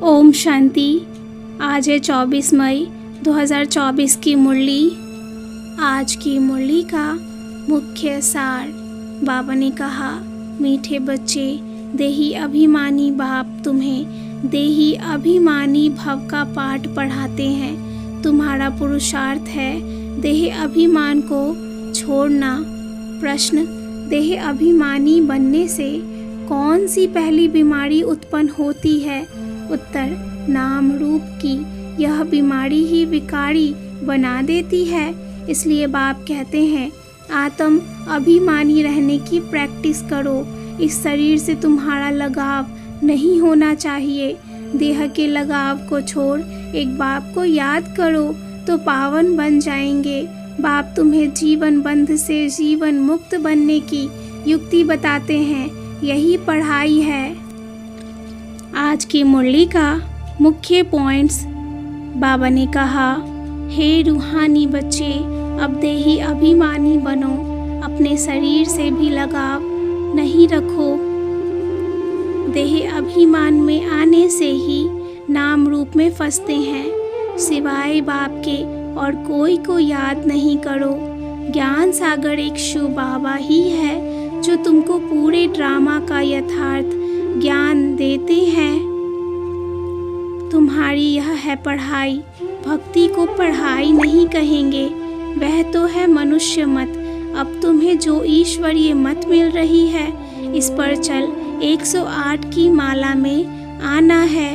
ओम शांति। आज है 24 मई 2024 की मुरली। आज की मुरली का मुख्य सार। बाबा ने कहा, मीठे बच्चे, देही अभिमानी बाप तुम्हें देही अभिमानी भव का पाठ पढ़ाते हैं। तुम्हारा पुरुषार्थ है देह अभिमान को छोड़ना। प्रश्न, देह अभिमानी बनने से कौन सी पहली बीमारी उत्पन्न होती है? उत्तर, नाम रूप की यह बीमारी ही विकारी बना देती है। इसलिए बाप कहते हैं, आत्म अभिमानी रहने की प्रैक्टिस करो। इस शरीर से तुम्हारा लगाव नहीं होना चाहिए। देह के लगाव को छोड़ एक बाप को याद करो तो पावन बन जाएंगे। बाप तुम्हें जीवन बंध से जीवन मुक्त बनने की युक्ति बताते हैं। यही पढ़ाई है। आज की मुरली का मुख्य पॉइंट्स। बाबा ने कहा, हे रूहानी बच्चे, अब देही अभिमानी बनो। अपने शरीर से भी लगाव नहीं रखो। देह अभिमान में आने से ही नाम रूप में फंसते हैं। सिवाय बाप के और कोई को याद नहीं करो। ज्ञान सागर एक शिव बाबा ही है जो तुमको पूरे ड्रामा का यथार्थ ज्ञान देते हैं। तुम्हारी यह है पढ़ाई। भक्ति को पढ़ाई नहीं कहेंगे, वह तो है मनुष्य मत। अब तुम्हें जो ईश्वरीय मत मिल रही है, इस पर चल 108 की माला में आना है।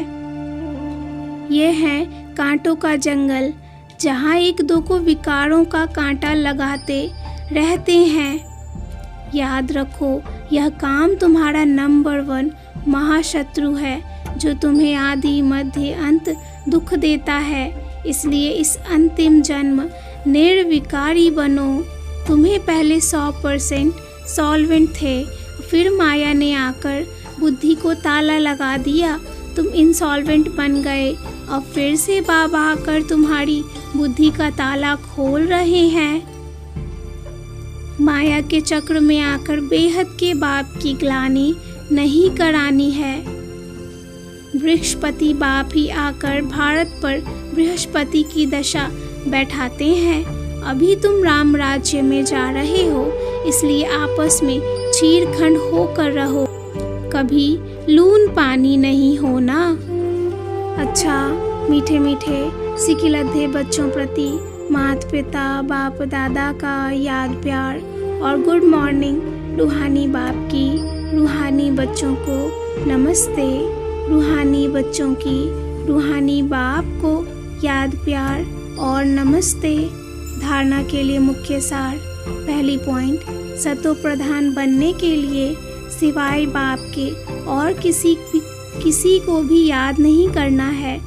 यह है कांटों का जंगल, जहाँ एक दो को विकारों का कांटा लगाते रहते हैं। याद रखो, यह काम तुम्हारा नंबर 1 महाशत्रु है जो तुम्हें आदि मध्य अंत दुख देता है। इसलिए इस अंतिम जन्म निर्विकारी बनो। तुम्हें पहले 100% सॉल्वेंट थे, फिर माया ने आकर बुद्धि को ताला लगा दिया। तुम इंसॉल्वेंट बन गए और फिर से बाबा आकर तुम्हारी बुद्धि का ताला खोल रहे हैं। माया के चक्र में आकर बेहद के बाप की ग्लानि नहीं करानी है। बृहस्पति बाप ही आकर भारत पर बृहस्पति की दशा बैठाते हैं। अभी तुम राम राज्य में जा रहे हो, इसलिए आपस में चीरखंड होकर रहो। कभी लून पानी नहीं होना। अच्छा, मीठे मीठे सिकिलधे बच्चों प्रति माता पिता बाप दादा का याद प्यार और गुड मॉर्निंग। रूहानी बाप की रूहानी बच्चों को नमस्ते। रूहानी बच्चों की रूहानी बाप को याद प्यार और नमस्ते। धारणा के लिए मुख्य सार। पहली पॉइंट, सतो प्रधान बनने के लिए सिवाय बाप के और किसी को भी याद नहीं करना है।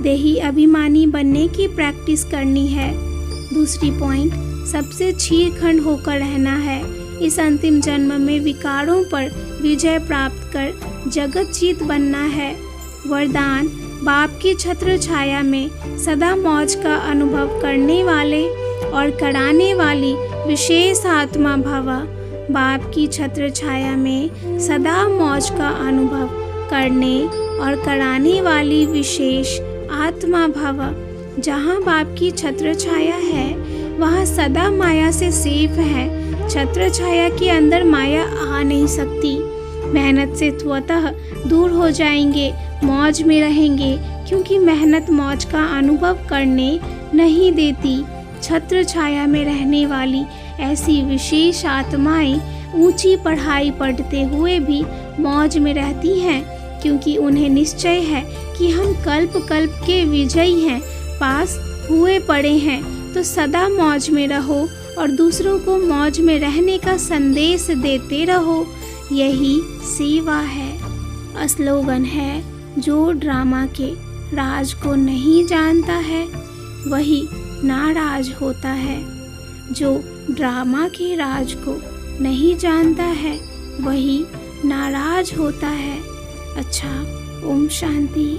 देही अभिमानी बनने की प्रैक्टिस करनी है। दूसरी पॉइंट, सबसे चीरखंड होकर रहना है। इस अंतिम जन्म में विकारों पर विजय प्राप्त कर जगत जीत बनना है। वरदान, बाप की छत्र छाया में सदा मौज का अनुभव करने वाले और कराने वाली विशेष आत्मा भवा। बाप की छत्र छाया में सदा मौज का अनुभव करने और कराने वाली विशेष आत्मा भव। जहाँ बाप की छत्र छाया है, वहाँ सदा माया से सेफ है। छत्र छाया के अंदर माया आ नहीं सकती। मेहनत से स्वतः दूर हो जाएंगे, मौज में रहेंगे, क्योंकि मेहनत मौज का अनुभव करने नहीं देती। छत्र छाया में रहने वाली ऐसी विशेष आत्माएं ऊंची पढ़ाई पढ़ते हुए भी मौज में रहती हैं, क्योंकि उन्हें निश्चय है कि हम कल्प कल्प के विजयी हैं, पास हुए पड़े हैं। तो सदा मौज में रहो और दूसरों को मौज में रहने का संदेश देते रहो। यही सेवा है। स्लोगन है, जो ड्रामा के राज को नहीं जानता है वही नाराज होता है। जो ड्रामा के राज को नहीं जानता है वही नाराज होता है। अच्छा, ओम शांति।